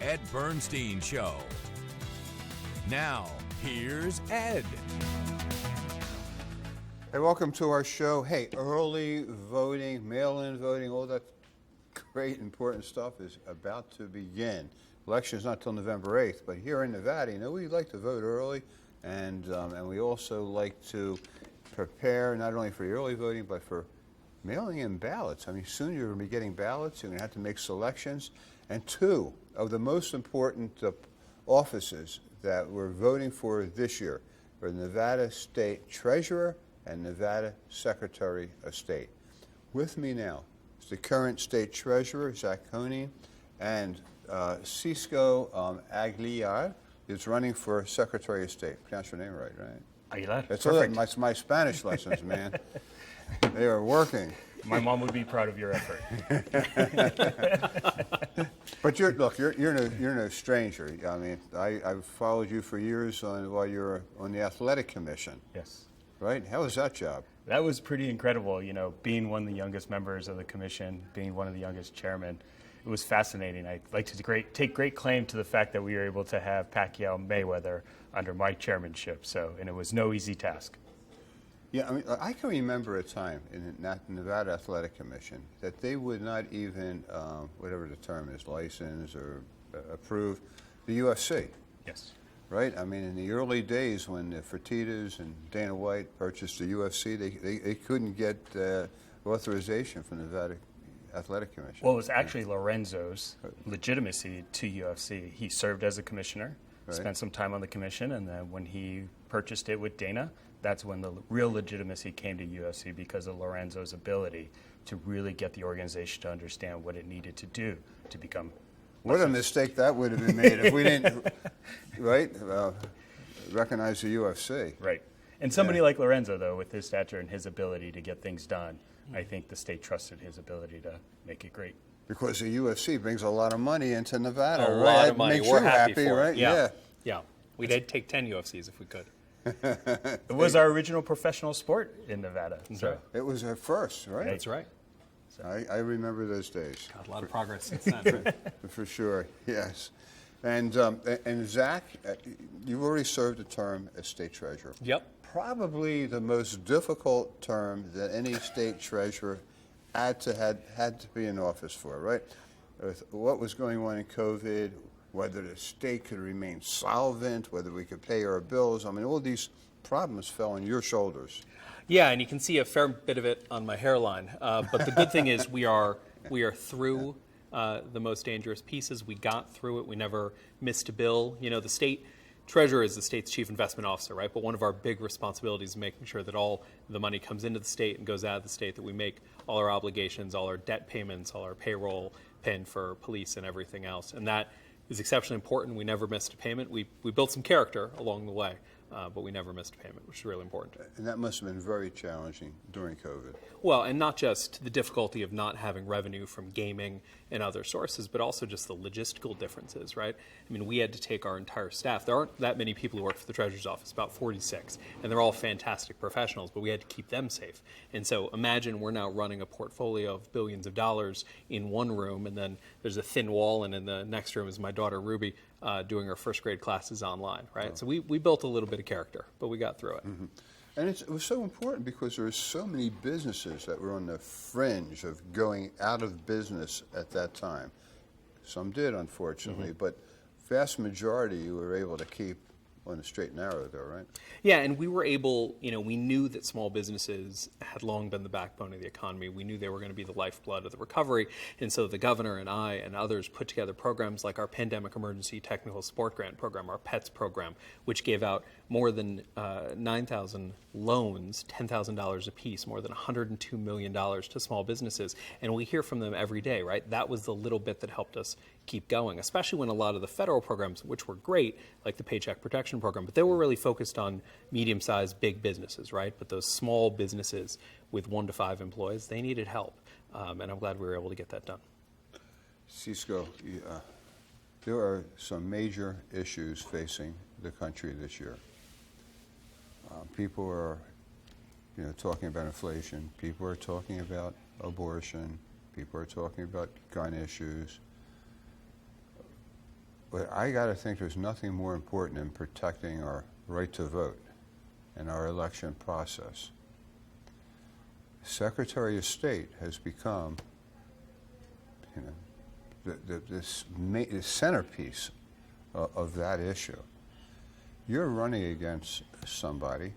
Ed Bernstein Show. Now, here's Ed. Hey, welcome to our show. Hey, early voting, mail-in voting, all that great important stuff is about to begin. Election is not till November 8th, but here in Nevada, we like to vote early, and we also like to prepare not only for early voting, but for mailing in ballots. I mean, soon you're going to be getting ballots. You're going to have to make selections. And two of the most important offices that we're voting for this year are Nevada State Treasurer and Nevada Secretary of State. With me now is the current State Treasurer, Zack Conine, and Cisco Aguilar is running for Secretary of State. Pronounce your name right? Aguilar. That's perfect. My Spanish lessons, man. They are working. My mom would be proud of your effort. But you're no stranger. I mean, I've followed you for years while you were on the athletic commission. Yes. Right? How was that job? That was pretty incredible. Being one of the youngest members of the commission, being one of the youngest chairmen, it was fascinating. I like to take great claim to the fact that we were able to have Pacquiao Mayweather under my chairmanship. And it was no easy task. Yeah, I mean, I can remember a time in the Nevada Athletic Commission that they would not even, whatever the term is, license or approve the UFC. Yes. Right? I mean, in the early days when the Fertittas and Dana White purchased the UFC, they couldn't get authorization from the Nevada Athletic Commission. Well, it was actually Lorenzo's legitimacy to UFC. He served as a commissioner, spent some time on the commission, and then when he purchased it with Dana, that's when the real legitimacy came to UFC because of Lorenzo's ability to really get the organization to understand what it needed to do to become. What a mistake that would have been made if we didn't, recognize the UFC. Right. And somebody like Lorenzo, though, with his stature and his ability to get things done, I think the state trusted his ability to make it great. Because the UFC brings a lot of money into Nevada, right? A lot of money. Makes We're you happy happy, for right? it. Yeah. We'd take 10 UFCs if we could. It was our original professional sport in Nevada. So. It was our first, right? That's right. So. I remember those days. Got a lot of progress since then. For sure, yes. And Zack, you've already served a term as state treasurer. Yep. Probably the most difficult term that any state treasurer had to be in office for, right? With what was going on in COVID, whether the state could remain solvent, whether we could pay our bills. I mean, all these problems fell on your shoulders. Yeah, and you can see a fair bit of it on my hairline. But the good thing is we are through the most dangerous pieces. We got through it. We never missed a bill. The state treasurer is the state's chief investment officer, right? But one of our big responsibilities is making sure that all the money comes into the state and goes out of the state, that we make all our obligations, all our debt payments, all our payroll paying for police and everything else. And that is exceptionally important. We never missed a payment. We built some character along the way, but we never missed a payment, which is really important. And that must have been very challenging during COVID. Well, and not just the difficulty of not having revenue from gaming and other sources, but also just the logistical differences, right? I mean, we had to take our entire staff. There aren't that many people who work for the Treasurer's Office, about 46, and they're all fantastic professionals, but we had to keep them safe. And so imagine we're now running a portfolio of billions of dollars in one room, and then there's a thin wall, and in the next room is my daughter, Ruby, doing her first grade classes online, right? Oh. So we built a little bit of character, but we got through it. Mm-hmm. And it was so important because there were so many businesses that were on the fringe of going out of business at that time. Some did, unfortunately, but vast majority you were able to keep on the straight and narrow, though, right? Yeah, and we were able, we knew that small businesses had long been the backbone of the economy. We knew they were going to be the lifeblood of the recovery. And so the governor and I and others put together programs like our Pandemic Emergency Technical Support Grant program, our PETS program, which gave out more than 9,000 loans, $10,000 apiece, more than $102 million to small businesses. And we hear from them every day, right? That was the little bit that helped us keep going, especially when a lot of the federal programs, which were great, like the Paycheck Protection Program, but they were really focused on medium-sized, big businesses, right? But those small businesses with 1 to 5 employees, they needed help. And I'm glad we were able to get that done. Cisco, there are some major issues facing the country this year. People are, talking about inflation. People are talking about abortion. People are talking about gun issues. But I got to think there's nothing more important than protecting our right to vote in our election process. Secretary of State has become, the centerpiece of that issue. You're running against somebody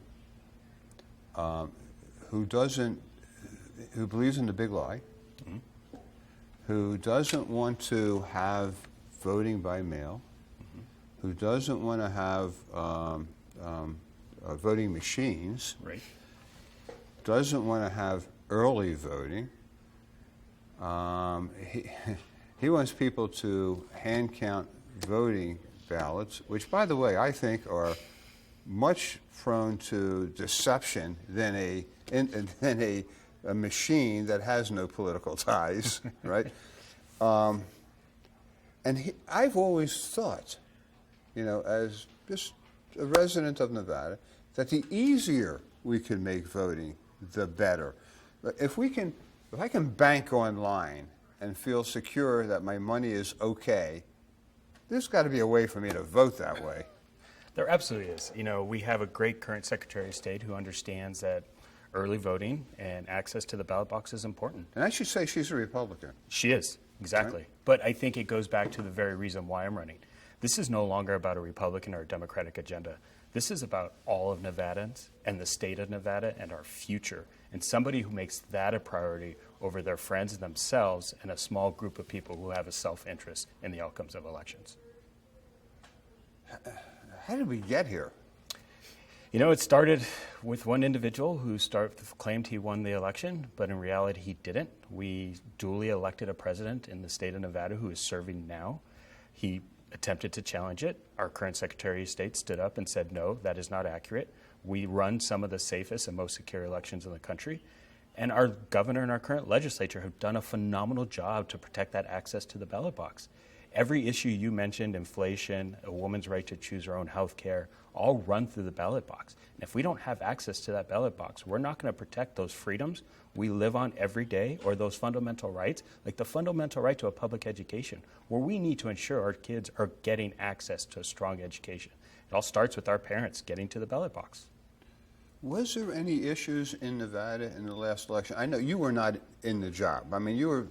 who believes in the big lie, who doesn't want to have voting by mail, who doesn't want to have voting machines, Right. doesn't want to have early voting. He wants people to hand count voting ballots, which, by the way, I think are much prone to deception than a machine that has no political ties, right? I've always thought, as just a resident of Nevada, that the easier we can make voting, the better. If I can bank online and feel secure that my money is okay, there's got to be a way for me to vote that way. There absolutely is. We have a great current Secretary of State who understands that early voting and access to the ballot box is important. And I should say she's a Republican. She is, exactly. Right. But I think it goes back to the very reason why I'm running. This is no longer about a Republican or a Democratic agenda. This is about all of Nevadans and the state of Nevada and our future. And somebody who makes that a priority over their friends and themselves and a small group of people who have a self-interest in the outcomes of elections. How did we get here? It started with one individual who claimed he won the election, but in reality he didn't. We duly elected a president in the state of Nevada who is serving now. He attempted to challenge it. Our current Secretary of State stood up and said, no, that is not accurate. We run some of the safest and most secure elections in the country. And our governor and our current legislature have done a phenomenal job to protect that access to the ballot box. Every issue you mentioned, inflation, a woman's right to choose her own health care, all run through the ballot box. And if we don't have access to that ballot box, we're not going to protect those freedoms we live on every day or those fundamental rights, like the fundamental right to a public education, where we need to ensure our kids are getting access to a strong education. It all starts with our parents getting to the ballot box. Was there any issues in Nevada in the last election? I know you were not in the job. I mean, you were,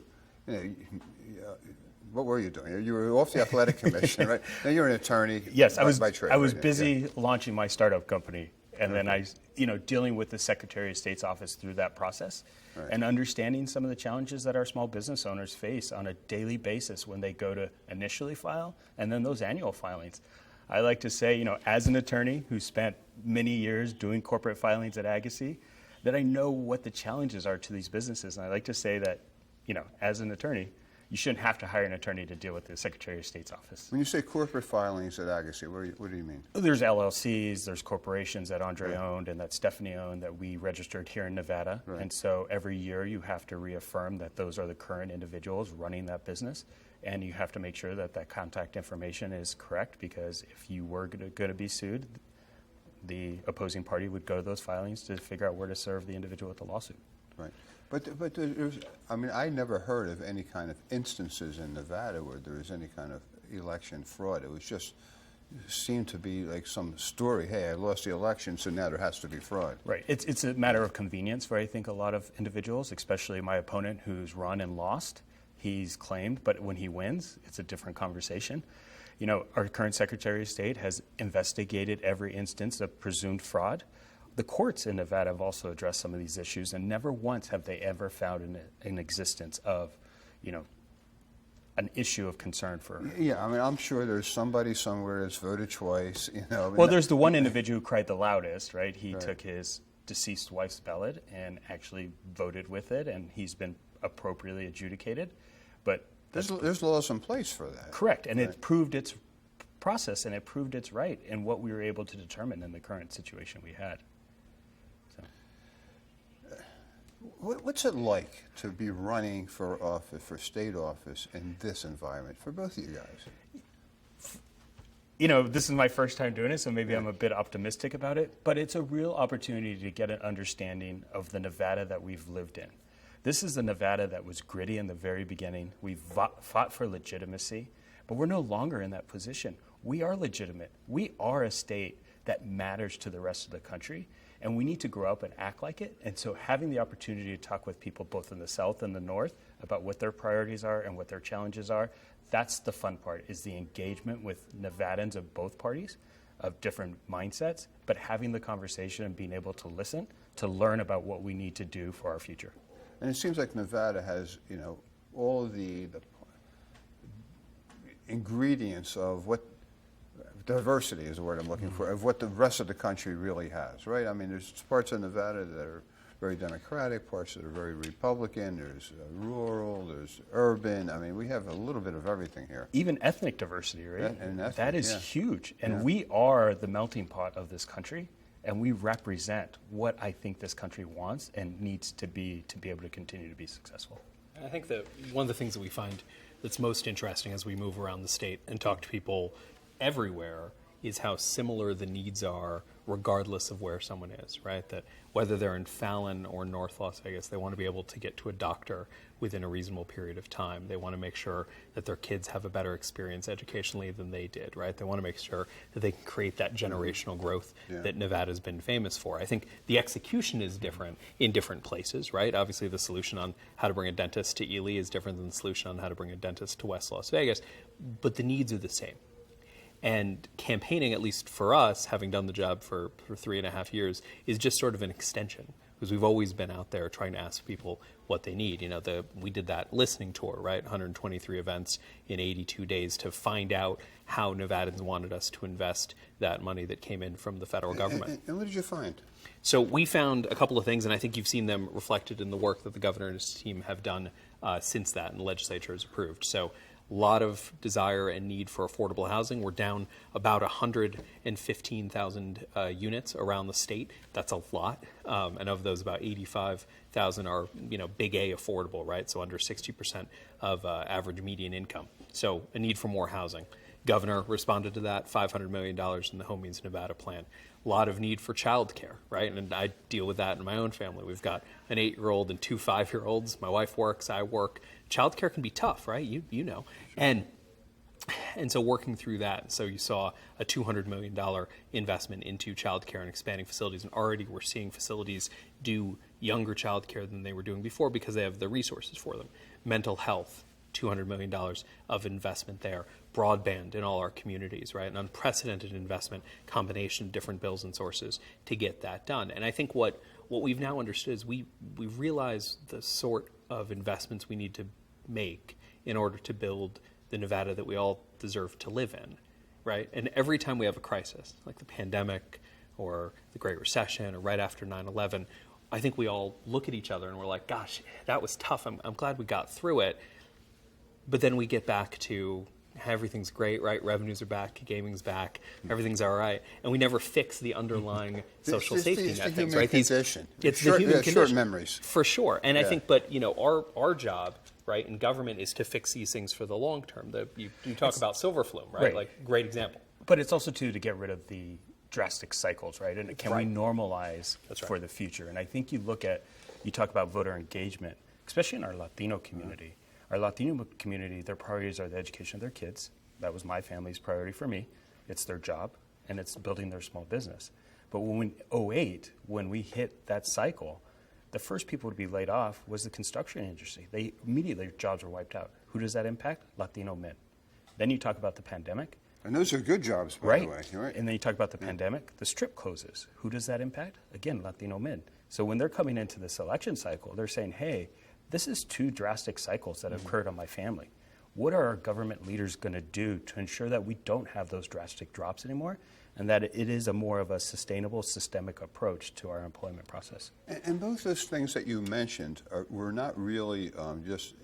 what were you doing? You were off the athletic commission, right? Now you're an attorney. Yes, I was. By trade, I was right? busy launching my startup company, and then I, dealing with the Secretary of State's office through that process, and understanding some of the challenges that our small business owners face on a daily basis when they go to initially file, and then those annual filings. I like to say, as an attorney who spent many years doing corporate filings at Agassiz, that I know what the challenges are to these businesses, and I like to say that, as an attorney, you shouldn't have to hire an attorney to deal with the Secretary of State's office. When you say corporate filings at Agassiz, what do you mean? There's LLCs, there's corporations that Andre owned and that Stephanie owned that we registered here in Nevada. Right. And so every year you have to reaffirm that those are the current individuals running that business. And you have to make sure that that contact information is correct, because if you were going to be sued, the opposing party would go to those filings to figure out where to serve the individual with the lawsuit. Right. But there's, I never heard of any kind of instances in Nevada where there was any kind of election fraud. It was just seemed to be like some story. Hey, I lost the election, so now there has to be fraud. Right. It's a matter of convenience for, I think, a lot of individuals, especially my opponent who's run and lost. He's claimed, but when he wins, it's a different conversation. Our current Secretary of State has investigated every instance of presumed fraud. The courts in Nevada have also addressed some of these issues, and never once have they ever found an existence of, an issue of concern for. Yeah, I'm sure there's somebody somewhere that's voted twice. Well, there's the one individual who cried the loudest, right? He took his deceased wife's ballot and actually voted with it, and he's been appropriately adjudicated. But there's laws in place for that. Correct, and it proved its process, and it proved its right in what we were able to determine in the current situation we had. What's it like to be running for office, for state office, in this environment for both of you guys? This is my first time doing it, so maybe I'm a bit optimistic about it, but it's a real opportunity to get an understanding of the Nevada that we've lived in. This is the Nevada that was gritty in the very beginning. We fought for legitimacy, But we're no longer in that position. We are legitimate. We are a state that matters to the rest of the country, and we need to grow up and act like it. And so having the opportunity to talk with people both in the South and the North about what their priorities are and what their challenges are, that's the fun part, is the engagement with Nevadans of both parties, of different mindsets, but having the conversation and being able to listen to learn about what we need to do for our future. And it seems like Nevada has, all of the ingredients of what diversity is the word I'm looking for, of what the rest of the country really has, right? I mean, there's parts of Nevada that are very Democratic, parts that are very Republican, there's rural, there's urban. I mean, we have a little bit of everything here. Even ethnic diversity, right? And ethnic, that is huge. And we are the melting pot of this country, and we represent what I think this country wants and needs to be able to continue to be successful. I think that one of the things that we find that's most interesting as we move around the state and talk to people everywhere is how similar the needs are regardless of where someone is, right? That whether they're in Fallon or North Las Vegas, they want to be able to get to a doctor within a reasonable period of time. They want to make sure that their kids have a better experience educationally than they did, right? They want to make sure that they can create that generational growth that Nevada's been famous for. I think the execution is different in different places, right? Obviously, the solution on how to bring a dentist to Ely is different than the solution on how to bring a dentist to West Las Vegas, but the needs are the same. And campaigning, at least for us, having done the job for 3.5 years, is just sort of an extension, because we've always been out there trying to ask people what they need. We did that listening tour, right? 123 events in 82 days to find out how Nevadans wanted us to invest that money that came in from the federal government. And what did you find? So we found a couple of things, and I think you've seen them reflected in the work that the governor and his team have done since that, and the legislature has approved. So a lot of desire and need for affordable housing. We're down about 115,000 units around the state. That's a lot. And of those, about 85,000 are, big A affordable, right? So under 60% of average median income. So a need for more housing. Governor responded to that, $500 million in the Home Means Nevada plan. A lot of need for childcare, right? And I deal with that in my own family. We've got an 8-year-old and 2 5-year-olds. My wife works, I work. Childcare can be tough, right? You know. And so working through that, so you saw a $200 million investment into childcare and expanding facilities, and already we're seeing facilities do younger childcare than they were doing before because they have the resources for them. Mental health, $200 million of investment there. Broadband in all our communities, right? An unprecedented investment, combination of different bills and sources to get that done. And I think what we've now understood is we realize the sort of investments we need to make in order to build the Nevada that we all deserve to live in, right? And every time we have a crisis, like the pandemic or the Great Recession or right after 9/11, I think we all look at each other and we're like, gosh, that was tough. I'm glad we got through it. But then we get back to everything's great, right? Revenues are back, gaming's back, everything's all right. And we never fix the underlying social safety net things, right? It's the human condition. Short memories. For sure. And I think, but, our job, right, in government is to fix these things for the long term. You talk about silver flume, right? Like, great example. But it's also, too, to get rid of the drastic cycles, right? And can we normalize for the future? And I think you talk about voter engagement, especially in our Latino community. Our Latino community, their priorities are the education of their kids. That was my family's priority for me. It's their job, and it's building their small business. But when 2008, when we hit that cycle, the first people to be laid off was the construction industry. Immediately, jobs were wiped out. Who does that impact? Latino men. Then you talk about the pandemic. And those are good jobs, by the way. Right? And then you talk about the pandemic. The strip closes. Who does that impact? Again, Latino men. So when they're coming into this election cycle, they're saying, hey, this is 2 drastic cycles that have occurred on my family. What are our government leaders going to do to ensure that we don't have those drastic drops anymore, and that it is a more of a sustainable, systemic approach to our employment process? And both those things that you mentioned were not really just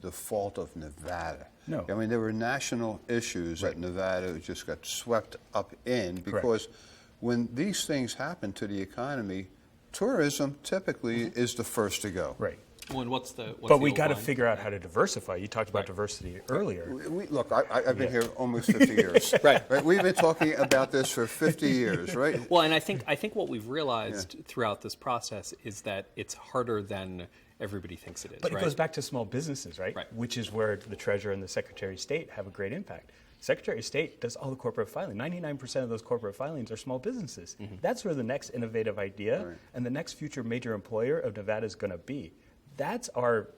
the fault of Nevada. No. I mean, there were national issues that Nevada just got swept up in because when these things happen to the economy, tourism typically is the first to go. Right. Well, and but we got to figure out how to diversify. You talked about diversity earlier. Look, I've been here almost 50 years. Right. We've been talking about this for 50 years, right? Well, and I think what we've realized throughout this process is that it's harder than everybody thinks it is. But right? it goes back to small businesses, right? Right. Which is where the Treasurer and the Secretary of State have a great impact. Secretary of State does all the corporate filing. 99% of those corporate filings are small businesses. That's where the next innovative idea and the next future major employer of Nevada is going to be. That's our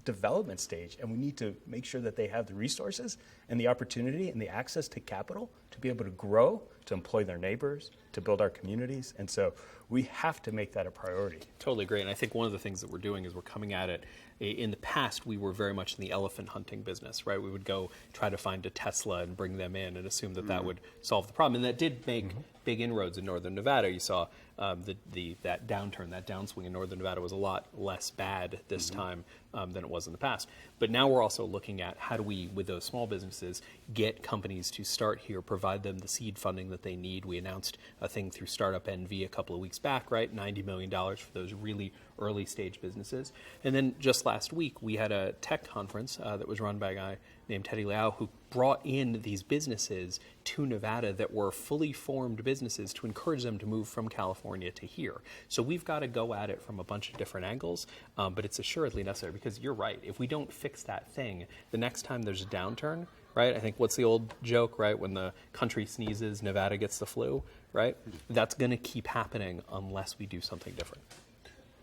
development stage, and we need to make sure that they have the resources and the opportunity and the access to capital to be able to grow, to employ their neighbors, to build our communities. And so we have to make that a priority. Totally agree. And I think one of the things that we're doing is we're coming at it. In the past, we were very much in the elephant hunting business, right? We would go try to find a Tesla and bring them in and assume that that would solve the problem. And that did make big inroads in northern Nevada. You saw that downturn, that downswing in northern Nevada was a lot less bad this time than it was in the past. But now we're also looking at how do we, with those small businesses, get companies to start here, provide them the seed funding that they need. We announced a thing through Startup NV a couple of weeks back, right? $90 million for those really early stage businesses. And then just last week, we had a tech conference that was run by a guy named Teddy Liao, who brought in these businesses to Nevada that were fully formed businesses to encourage them to move from California to here. So we've got to go at it from a bunch of different angles, but it's assuredly necessary because you're right. If we don't fix that thing, the next time there's a downturn, right? I think what's the old joke, right? When the country sneezes, Nevada gets the flu, right? That's going to keep happening unless we do something different.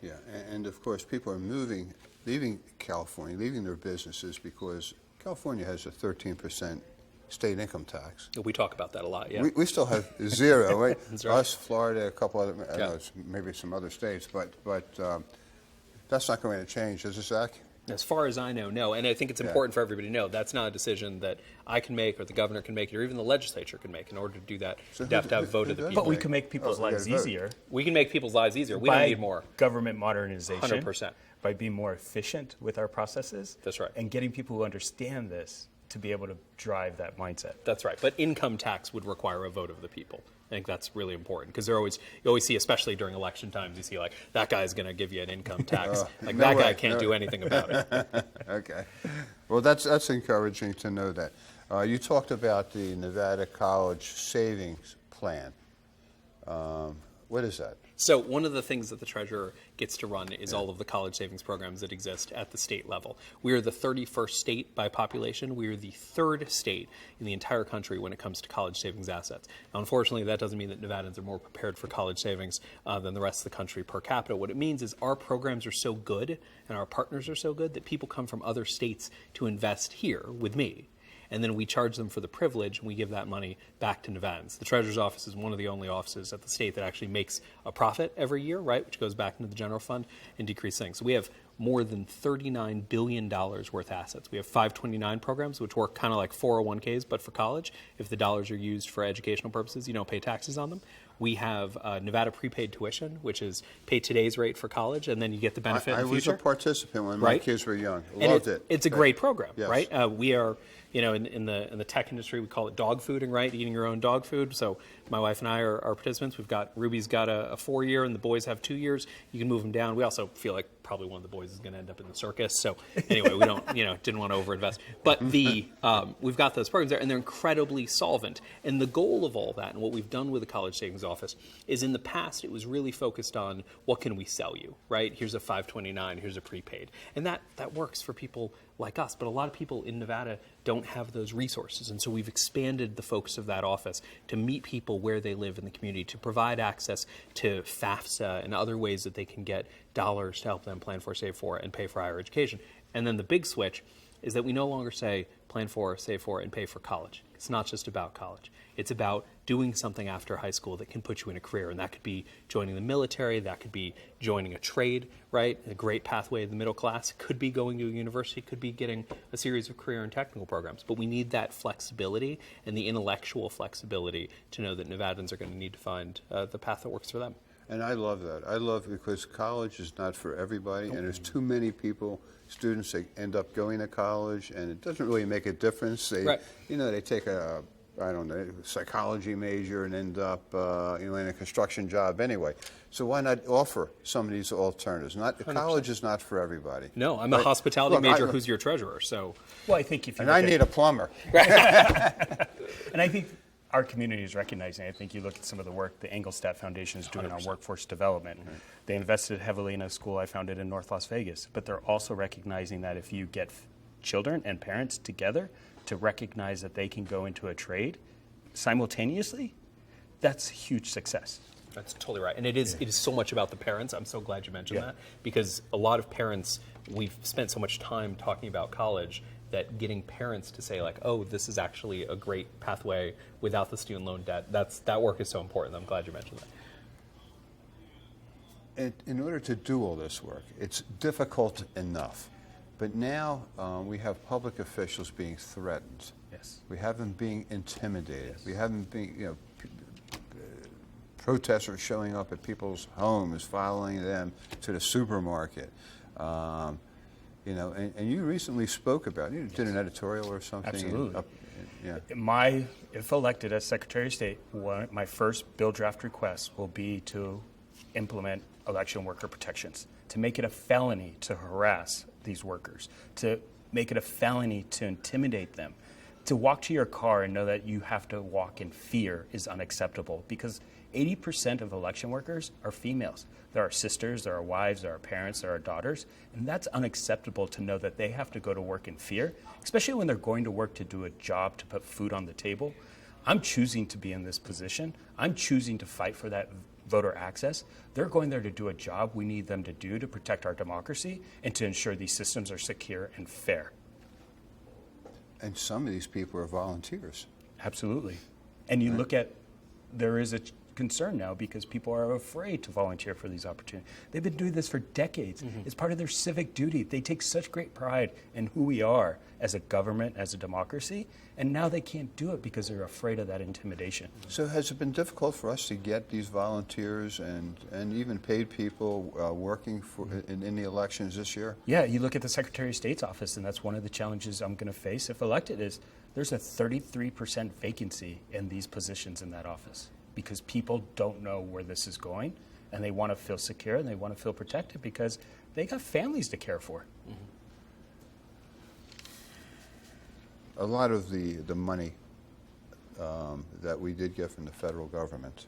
Yeah, and of course, people are leaving California, leaving their businesses because California has a 13% state income tax. We talk about that a lot, yeah. We still have zero, right? That's right. Us, Florida, a couple other, I know it's maybe some other states, but that's not going to change, is it, Zach? As far as I know, no. And I think it's important for everybody to know that's not a decision that I can make or the governor can make or even the legislature can make. In order to do that, you have to have a vote of the people. But we can make people's lives easier. We can make people's lives easier. We don't need more. Government modernization. 100%. By being more efficient with our processes. That's right. And getting people who understand this to be able to drive that mindset. That's right. But income tax would require a vote of the people. I think that's really important because you always see, especially during election times, you see like that guy's going to give you an income tax. Guy can't do anything about it. Okay. Well, that's encouraging to know that. You talked about the Nevada College Savings Plan. What is that? So one of the things that the treasurer gets to run is all of the college savings programs that exist at the state level. We are the 31st state by population. We are the third state in the entire country when it comes to college savings assets. Now, unfortunately, that doesn't mean that Nevadans are more prepared for college savings than the rest of the country per capita. What it means is our programs are so good and our partners are so good that people come from other states to invest here with me. And then we charge them for the privilege, and we give that money back to Nevadans. The Treasurer's Office is one of the only offices at the state that actually makes a profit every year, right, which goes back into the general fund and decreases things. So we have more than $39 billion worth of assets. We have 529 programs, which work kind of like 401ks, but for college. If the dollars are used for educational purposes, you don't pay taxes on them. We have Nevada prepaid tuition, which is pay today's rate for college, and then you get the benefit in the future. I was a participant when my kids were young. Loved it. It's a great program, yes. right? We are, in the tech industry, we call it dog fooding, right? Eating your own dog food. So my wife and I are participants. Ruby's got a 4-year, and the boys have 2 years. You can move them down. We also feel like probably one of the boys is going to end up in the circus. So anyway, we don't, didn't want to overinvest. But we've got those programs there, and they're incredibly solvent. And the goal of all that, and what we've done with the College Savings Office, is in the past it was really focused on what can we sell you, right? Here's a 529, here's a prepaid. And that works for people like us. But a lot of people in Nevada don't have those resources. And so we've expanded the focus of that office to meet people where they live in the community, to provide access to FAFSA and other ways that they can get dollars to help them plan for, save for, and pay for higher education. And then the big switch is that we no longer say plan for, save for, and pay for college. It's not just about college. It's about doing something after high school that can put you in a career. And that could be joining the military. That could be joining a trade, right? A great pathway of the middle class. It could be going to a university. It could be getting a series of career and technical programs. But we need that flexibility and the intellectual flexibility to know that Nevadans are going to need to find the path that works for them. And I love that. I love because college is not for everybody, and there's too many people, students, that end up going to college, and it doesn't really make a difference. They, they take a psychology major and end up, in a construction job anyway. So why not offer some of these alternatives? College is not for everybody. No, I'm a hospitality major who's your treasurer. So, well, I think if you I need a plumber. And I think our community is recognizing. I think you look at some of the work the Engelstadt Foundation is doing 100%. On workforce development. Mm-hmm. They invested heavily in a school I founded in North Las Vegas, but they're also recognizing that if you get children and parents together to recognize that they can go into a trade simultaneously, that's huge success. That's totally right. And it is so much about the parents. I'm so glad you mentioned that, because a lot of parents, we've spent so much time talking about college that getting parents to say, like, oh, this is actually a great pathway without the student loan debt, that work is so important. I'm glad you mentioned that. In order to do all this work, it's difficult enough. But now we have public officials being threatened. Yes. We have them being intimidated. Yes. We have them being, protesters showing up at people's homes, following them to the supermarket. And you recently spoke about, you did an editorial or something. Absolutely. If elected as Secretary of State, my first bill draft request will be to implement election worker protections, to make it a felony to harass these workers, to make it a felony to intimidate them. To walk to your car and know that you have to walk in fear is unacceptable, because 80% of election workers are females. There are sisters, there are wives, there are parents, there are daughters, and that's unacceptable to know that they have to go to work in fear, especially when they're going to work to do a job to put food on the table. I'm choosing to be in this position. I'm choosing to fight for that voter access. They're going there to do a job we need them to do to protect our democracy and to ensure these systems are secure and fair. And some of these people are volunteers. Absolutely. And you look at, there is a concern now because people are afraid to volunteer for these opportunities. They've been doing this for decades. Mm-hmm. It's part of their civic duty. They take such great pride in who we are as a government, as a democracy, and now they can't do it because they're afraid of that intimidation. So has it been difficult for us to get these volunteers and even paid people working in the elections this year? Yeah, you look at the Secretary of State's office, and that's one of the challenges I'm going to face if elected, is there's a 33% vacancy in these positions in that office, because people don't know where this is going, and they want to feel secure and they want to feel protected because they got families to care for. Mm-hmm. A lot of the money that we did get from the federal government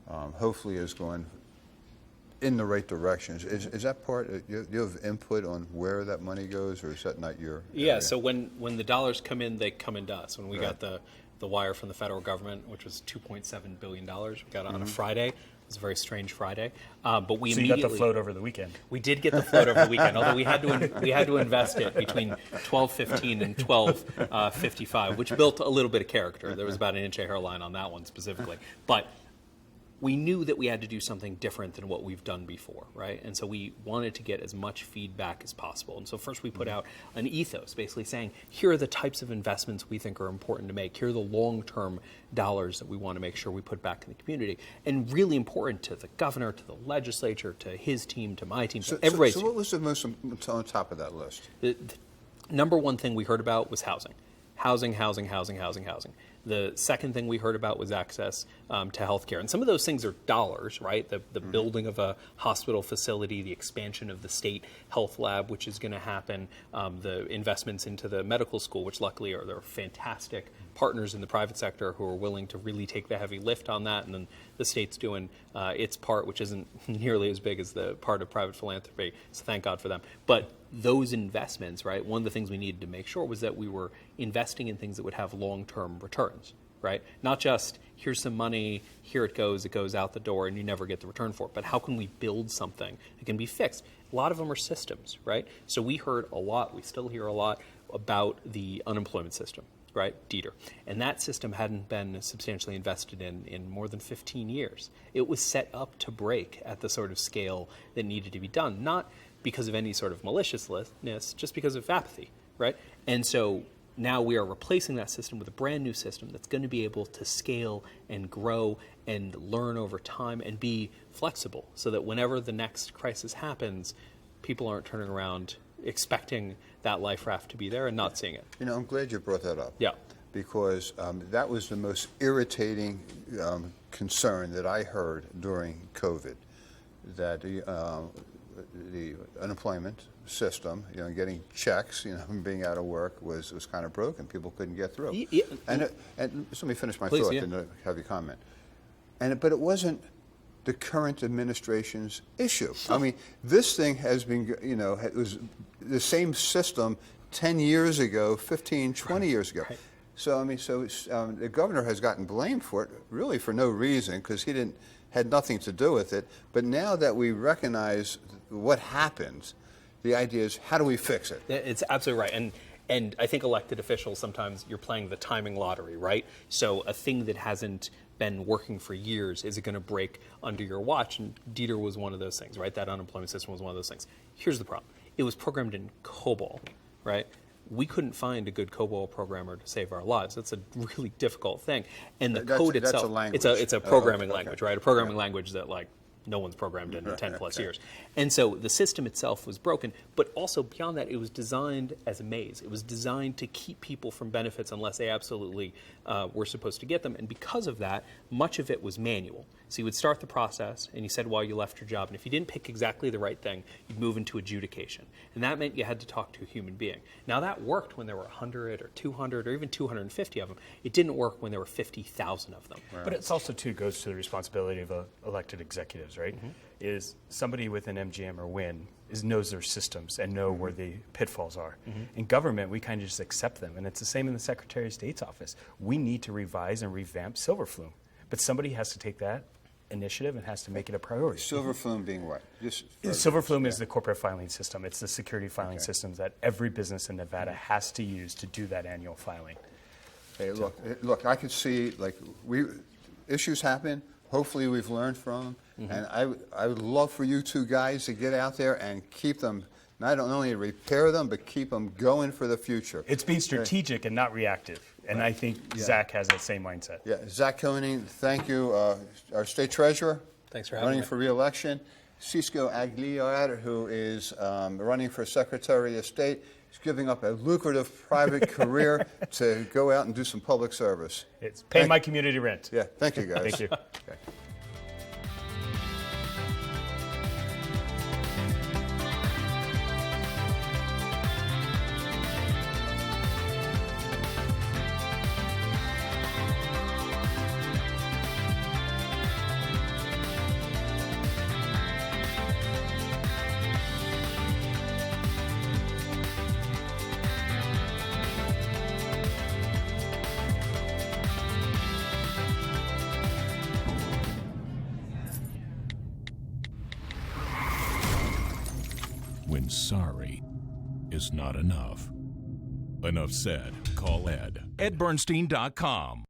hopefully is going in the right directions. Is that part, do you have input on where that money goes, or is that not your area? So when the dollars come in, they come into us. When we got the wire from the federal government, which was $2.7 billion. We got it on a Friday. It was a very strange Friday. But we immediately... So you got the float over the weekend. We did get the float over the weekend, although we had to invest it between 12:15 and 12:55, which built a little bit of character. There was about an inch of hairline on that one specifically. But we knew that we had to do something different than what we've done before, right? And so we wanted to get as much feedback as possible. And so first we put out an ethos, basically saying, here are the types of investments we think are important to make. Here are the long-term dollars that we want to make sure we put back in the community. And really important to the governor, to the legislature, to his team, to my team, to everybody's team. So what was the most on top of that list? The number one thing we heard about was housing. Housing. The second thing we heard about was access to health care. And some of those things are dollars, right? The building of a hospital facility, the expansion of the state health lab, which is going to happen, the investments into the medical school, which luckily there are fantastic partners in the private sector who are willing to really take the heavy lift on that. And then the state's doing its part, which isn't nearly as big as the part of private philanthropy. So thank God for them. But those investments, right, one of the things we needed to make sure was that we were investing in things that would have long-term returns, right? Not just, here's some money, here it goes out the door, and you never get the return for it. But how can we build something that can be fixed? A lot of them are systems, right? So we heard a lot, we still hear a lot about the unemployment system, right, DETR. And that system hadn't been substantially invested in more than 15 years. It was set up to break at the sort of scale that needed to be done, not because of any sort of maliciousness, just because of apathy, right? And so now we are replacing that system with a brand new system that's going to be able to scale and grow and learn over time and be flexible so that whenever the next crisis happens, people aren't turning around expecting that life raft to be there and not seeing it. You know, I'm glad you brought that up. Yeah. Because that was the most irritating concern that I heard during COVID, that the unemployment system, getting checks, being out of work was kind of broken. People couldn't get through. Yeah. And so let me finish my Please, thought yeah. and have you comment. But it wasn't the current administration's issue. I mean, this thing has been, it was the same system 10 years ago, 15, 20 years ago. Right. So, the governor has gotten blamed for it, really for no reason, because he had nothing to do with it. But now that we recognize what happened, the idea is, how do we fix it? It's absolutely right. And I think elected officials, sometimes you're playing the timing lottery, right? So a thing that hasn't been working for years, is it going to break under your watch? And Dieter was one of those things, right? That unemployment system was one of those things. Here's the problem. It was programmed in COBOL, right? We couldn't find a good COBOL programmer to save our lives. That's a really difficult thing. And the code itself, that's a language. it's a programming okay. language, right? A programming language that no one's programmed in 10 plus years. And so the system itself was broken, but also beyond that, it was designed as a maze. It was designed to keep people from benefits unless they absolutely were supposed to get them. And because of that, much of it was manual. So you would start the process, and you said while you left your job, and if you didn't pick exactly the right thing, you'd move into adjudication. And that meant you had to talk to a human being. Now that worked when there were 100 or 200 or even 250 of them. It didn't work when there were 50,000 of them. Right. But it's also, too, goes to the responsibility of elected executives, right? Mm-hmm. Is somebody with an MGM or WIN knows their systems and know where the pitfalls are. Mm-hmm. In government, we kind of just accept them. And it's the same in the Secretary of State's office. We need to revise and revamp Silverflume. But somebody has to take that initiative and has to make it a priority. Silverflume being what? Silverflume is the corporate filing system. It's the security filing systems that every business in Nevada has to use to do that annual filing. Hey, look, I could see, issues happen. Hopefully we've learned from them. Mm-hmm. And I would love for you two guys to get out there and keep them, not only repair them, but keep them going for the future. It's being strategic and not reactive. And I think Zack has that same mindset. Yeah, Zack Conine, thank you. Our state treasurer. Thanks for having running me. for re-election. Cisco Aguilar, who is running for Secretary of State. He's giving up a lucrative private career to go out and do some public service. It's paying my community rent. Yeah, thank you, guys. Thank you. Okay. When sorry is not enough. Enough said. Call Ed. EdBernstein.com.